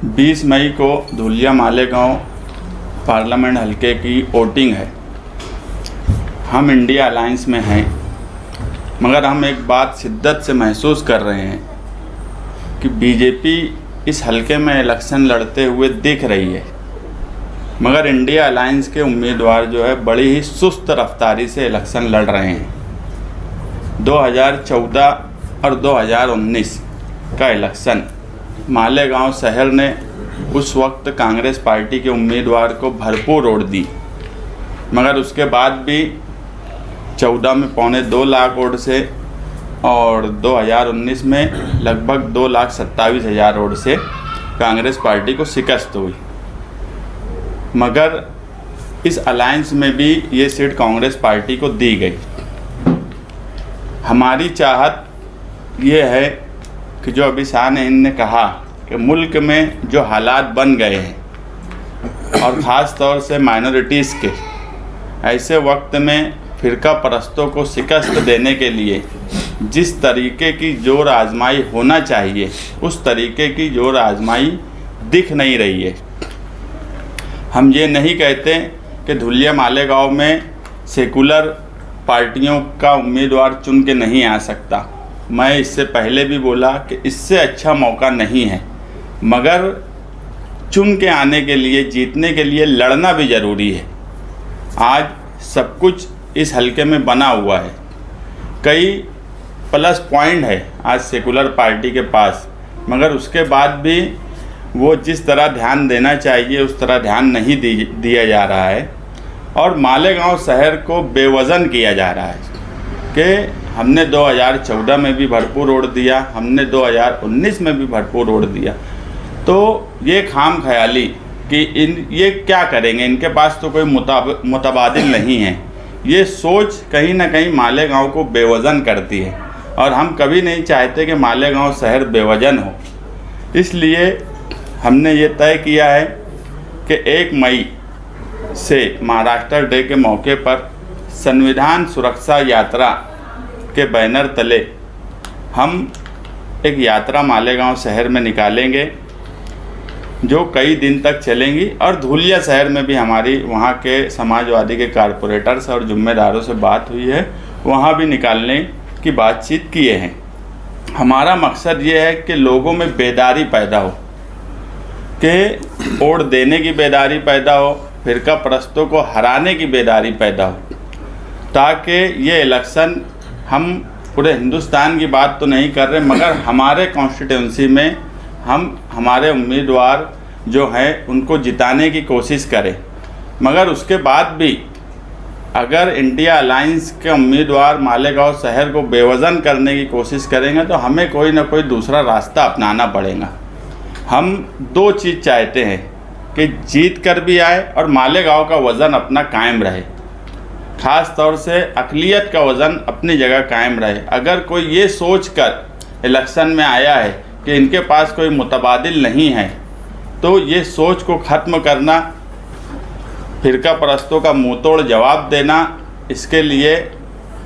20 मई को धुलिया मालेगांव पार्लियामेंट हलके की वोटिंग है। हम इंडिया अलायंस में हैं, मगर हम एक बात शिद्दत से महसूस कर रहे हैं कि बीजेपी इस हलके में इलेक्शन लड़ते हुए दिख रही है, मगर इंडिया अलायंस के उम्मीदवार जो है बड़ी ही सुस्त रफ्तारी से इलेक्शन लड़ रहे हैं। 2014 और 2019 का इलेक्शन मालेगांव शहर ने उस वक्त कांग्रेस पार्टी के उम्मीदवार को भरपूर वोट दी, मगर उसके बाद भी 14 में 2.25 लाख वोट से और 2019 में लगभग 2,27,000 वोट से कांग्रेस पार्टी को शिकस्त हुई। मगर इस अलायंस में भी ये सीट कांग्रेस पार्टी को दी गई। हमारी चाहत ये है कि जो अभी शाह ने कहा कि मुल्क में जो हालात बन गए हैं और ख़ास तौर से माइनॉरिटीज़ के, ऐसे वक्त में फ़िरका परस्तों को शिकस्त देने के लिए जिस तरीके की जोर आजमाई होना चाहिए उस तरीके की जोर आजमाई दिख नहीं रही है। हम ये नहीं कहते कि धुलिया मालेगांव में सेकुलर पार्टियों का उम्मीदवार चुन के नहीं आ सकता। मैं इससे पहले भी बोला कि इससे अच्छा मौका नहीं है, मगर चुन के आने के लिए, जीतने के लिए लड़ना भी ज़रूरी है। आज सब कुछ इस हलके में बना हुआ है, कई प्लस पॉइंट है आज सेकुलर पार्टी के पास, मगर उसके बाद भी वो जिस तरह ध्यान देना चाहिए उस तरह ध्यान नहीं दिया जा रहा है और मालेगांव शहर को बेवज़न किया जा रहा है कि हमने 2014 में भी भरपूर वोट दिया, हमने 2019 में भी भरपूर वोट दिया। तो ये खाम ख्याली कि ये क्या करेंगे, इनके पास तो कोई मुतबादिल नहीं है, ये सोच कहीं ना कहीं मालेगांव को बेवज़न करती है और हम कभी नहीं चाहते कि मालेगांव शहर बेवज़न हो। इसलिए हमने ये तय किया है कि 1 मई से महाराष्ट्र डे के मौके पर संविधान सुरक्षा यात्रा के बैनर तले हम एक यात्रा मालेगांव शहर में निकालेंगे जो कई दिन तक चलेंगी और धुलिया शहर में भी हमारी वहाँ के समाजवादी के कारपोरेटर्स और जिम्मेदारों से बात हुई है, वहाँ भी निकालने की बातचीत किए हैं। हमारा मकसद ये है कि लोगों में बेदारी पैदा हो, कि वोट देने की बेदारी पैदा हो, फ़िरका परस्तों को हराने की बेदारी पैदा हो, ताकि ये इलेक्शन, हम पूरे हिंदुस्तान की बात तो नहीं कर रहे, मगर हमारे कॉन्स्टिट्यूंसी में हम हमारे उम्मीदवार जो हैं उनको जिताने की कोशिश करें। मगर उसके बाद भी अगर इंडिया अलायंस के उम्मीदवार मालेगांव शहर को बेवज़न करने की कोशिश करेंगे तो हमें कोई ना कोई दूसरा रास्ता अपनाना पड़ेगा। हम 2 चीज़ चाहते हैं कि जीत कर भी आए और मालेगांव का वज़न अपना कायम रहे, ख़ास तौर से अक़लियत का वज़न अपनी जगह कायम रहे। अगर कोई ये सोच कर इलेक्शन में आया है कि इनके पास कोई मुतबादिल नहीं है, तो ये सोच को ख़त्म करना, फ़िरका परस्तों का मुँह तोड़ जवाब देना, इसके लिए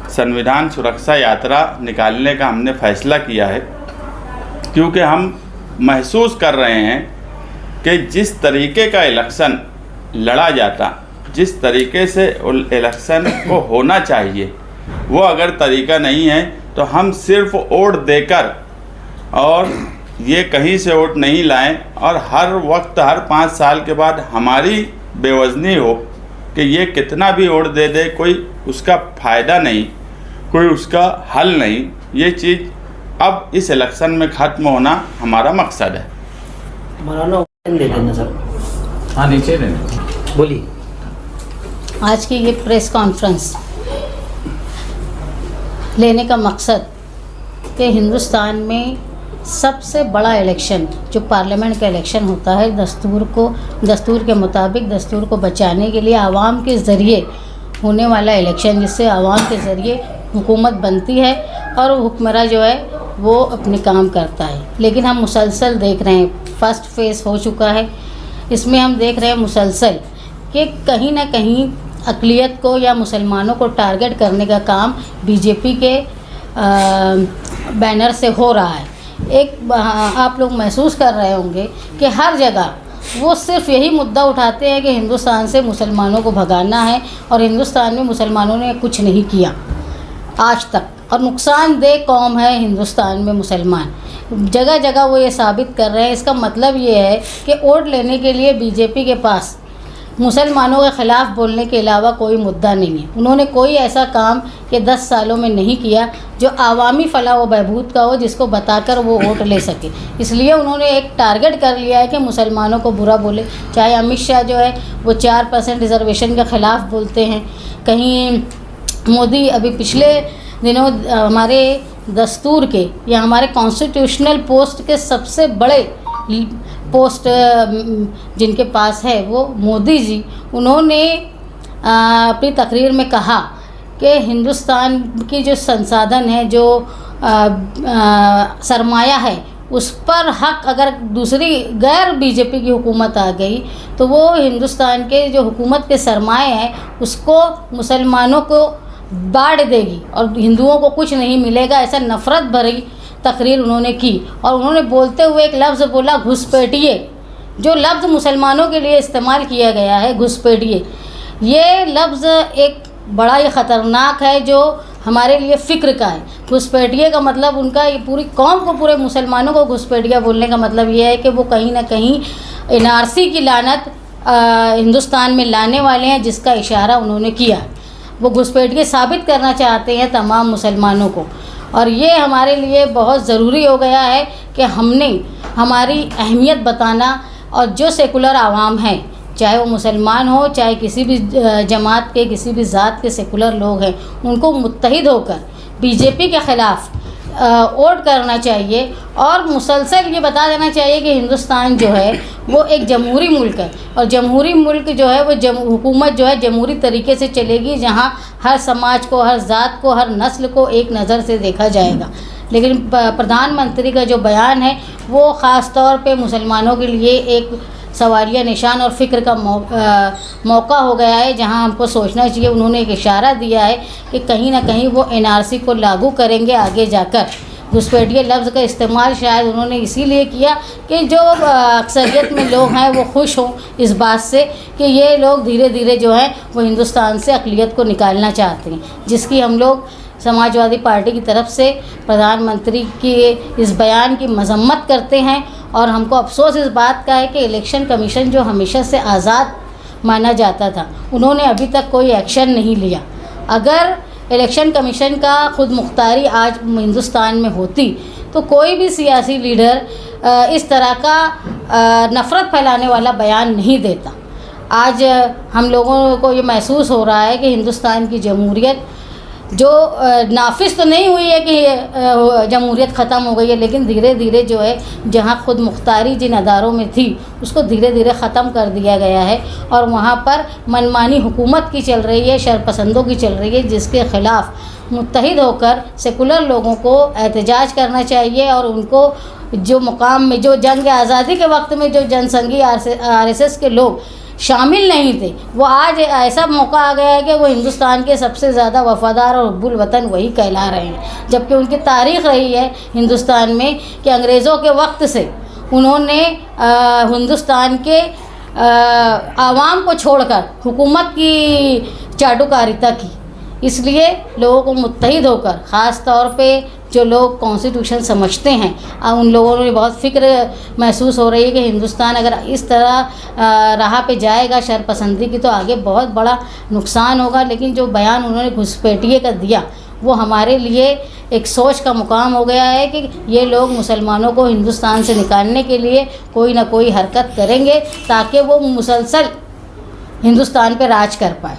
संविधान सुरक्षा यात्रा निकालने का हमने फ़ैसला किया है। क्योंकि हम महसूस कर रहे हैं कि जिस तरीके का इलेक्शन लड़ा जाता, जिस तरीके से इलेक्शन को होना चाहिए, वो अगर तरीका नहीं है तो हम सिर्फ वोट देकर और ये कहीं से वोट नहीं लाएं और हर वक्त हर 5 साल के बाद हमारी बेवज़नी हो कि ये कितना भी वोट दे दे, कोई उसका फ़ायदा नहीं, कोई उसका हल नहीं। ये चीज़ अब इस इलेक्शन में ख़त्म होना हमारा मकसद है। मौलाना दे देना सर। हाँ, नीचे देना। बोलिए। आज की ये प्रेस कॉन्फ्रेंस लेने का मकसद कि हिंदुस्तान में सबसे बड़ा इलेक्शन जो पार्लियामेंट का इलेक्शन होता है, दस्तूर के मुताबिक दस्तूर को बचाने के लिए आवाम के ज़रिए होने वाला इलेक्शन, जिससे आवाम के ज़रिए हुकूमत बनती है और वो हुक्मरां जो है वो अपने काम करता है। लेकिन हम मुसलसल देख रहे हैं, फर्स्ट फेज़ हो चुका है, इसमें हम देख रहे हैं मुसलसल कि कहीं ना कहीं अक़लियत को या मुसलमानों को टारगेट करने का काम बीजेपी के बैनर से हो रहा है। एक आप लोग महसूस कर रहे होंगे कि हर जगह वो सिर्फ यही मुद्दा उठाते हैं कि हिंदुस्तान से मुसलमानों को भगाना है, और हिंदुस्तान में मुसलमानों ने कुछ नहीं किया आज तक, और नुकसानदेह कौम है हिंदुस्तान में मुसलमान। जगह जगह वो ये साबित कर रहे हैं। इसका मतलब ये है कि वोट लेने के लिए बीजेपी के पास मुसलमानों के ख़िलाफ़ बोलने के अलावा कोई मुद्दा नहीं है। उन्होंने कोई ऐसा काम कि 10 सालों में नहीं किया जो आवामी फलाह व बहबूद का हो, जिसको बताकर वो वोट ले सके। इसलिए उन्होंने एक टारगेट कर लिया है कि मुसलमानों को बुरा बोले। चाहे अमित शाह जो है वो 4% रिजर्वेशन के ख़िलाफ़ बोलते हैं, कहीं मोदी अभी पिछले दिनों हमारे दस्तूर के या हमारे कॉन्स्टिट्यूशनल पोस्ट के सबसे बड़े पोस्ट जिनके पास है वो मोदी जी, उन्होंने अपनी तकरीर में कहा कि हिंदुस्तान की जो संसाधन है, जो सरमाया है, उस पर हक अगर दूसरी गैर बीजेपी की हुकूमत आ गई तो वो हिंदुस्तान के जो हुकूमत के सरमाए हैं उसको मुसलमानों को बांट देगी और हिंदुओं को कुछ नहीं मिलेगा। ऐसा नफ़रत भरी तकरीर उन्होंने की। और उन्होंने बोलते हुए एक लफ्ज़ बोला, घुसपैठिए। जो लफ्ज़ मुसलमानों के लिए इस्तेमाल किया गया है, घुसपैठिए, ये लफ्ज़ एक बड़ा ही ख़तरनाक है जो हमारे लिए फ़िक्र का है। घुसपैठिए का मतलब उनका ये पूरी कौम को, पूरे मुसलमानों को घुसपैठिया बोलने का मतलब ये है कि वो कहीं ना कहीं NRC की लानत हिंदुस्तान में लाने वाले हैं, जिसका इशारा उन्होंने किया। वो घुसपैठिए साबित करना चाहते हैं तमाम मुसलमानों को। और ये हमारे लिए बहुत ज़रूरी हो गया है कि हमने हमारी अहमियत बताना, और जो सेकुलर आवाम है, चाहे वो मुसलमान हो, चाहे किसी भी जमात के, किसी भी ज़ात के सेकुलर लोग हैं, उनको मुत्तहिद होकर बीजेपी के ख़िलाफ़ वोट करना चाहिए। और मुसलसल ये बता देना चाहिए कि हिंदुस्तान जो है वो एक जमहूरी मुल्क है, और जमहूरी मुल्क जो है वो हुकूमत जो है जमहूरी तरीके से चलेगी, जहाँ हर समाज को, हर ज़ात को, हर नस्ल को एक नज़र से देखा जाएगा। लेकिन प्रधानमंत्री का जो बयान है वो ख़ास तौर पे मुसलमानों के लिए एक सवालिया निशान और फ़िक्र का मौका हो गया है, जहां हमको सोचना चाहिए। उन्होंने एक इशारा दिया है कि कहीं ना कहीं वो NRC को लागू करेंगे आगे जाकर। घुसपैठिए लफ्ज़ का इस्तेमाल शायद उन्होंने इसीलिए किया कि जो अक्सरियत में लोग हैं वो खुश हों इस बात से कि ये लोग धीरे धीरे जो है वो हिंदुस्तान से अक़लियत को निकालना चाहते हैं, जिसकी हम लोग समाजवादी पार्टी की तरफ से प्रधानमंत्री के इस बयान की मजम्मत करते हैं। और हमको अफसोस इस बात का है कि इलेक्शन कमीशन जो हमेशा से आज़ाद माना जाता था, उन्होंने अभी तक कोई एक्शन नहीं लिया। अगर इलेक्शन कमीशन का खुद मुख्तारी आज हिंदुस्तान में होती तो कोई भी सियासी लीडर इस तरह का नफ़रत फैलाने वाला बयान नहीं देता। आज हम लोगों को ये महसूस हो रहा है कि हिंदुस्तान की जमहूरियत जो नाफिज तो नहीं हुई है कि जमहूरियत ख़त्म हो गई है, लेकिन धीरे धीरे जो है जहां खुद मुख्तारी जिन अदारों में थी उसको धीरे धीरे ख़त्म कर दिया गया है, और वहां पर मनमानी हुकूमत की चल रही है, शरपसंदों की चल रही है, जिसके ख़िलाफ़ मुत्तहिद होकर सेकुलर लोगों को एहतजाज करना चाहिए। और उनको जो मुकाम में, जो जंग आज़ादी के वक्त में जो जनसंघी RSS के लोग शामिल नहीं थे, वो आज ऐसा मौका आ गया है कि वो हिंदुस्तान के सबसे ज़्यादा वफ़ादार और हुब्बुल वतन वही कहला रहे हैं। जबकि उनकी तारीख़ रही है हिंदुस्तान में कि अंग्रेज़ों के वक्त से उन्होंने हिंदुस्तान के आवाम को छोड़कर हुकूमत की चाटुकारिता की। इसलिए लोगों को मुत्तहिद होकर, ख़ास तौर पे जो लोग कॉन्स्टिट्यूशन समझते हैं, उन लोगों में बहुत फ़िक्र महसूस हो रही है कि हिंदुस्तान अगर इस तरह राह पे जाएगा शरपसंदी की तो आगे बहुत बड़ा नुकसान होगा। लेकिन जो बयान उन्होंने घुसपैठिए का दिया वो हमारे लिए एक सोच का मुकाम हो गया है कि ये लोग मुसलमानों को हिंदुस्तान से निकालने के लिए कोई ना कोई हरकत करेंगे ताकि वो मुसलसल हिंदुस्तान पे राज कर पाए।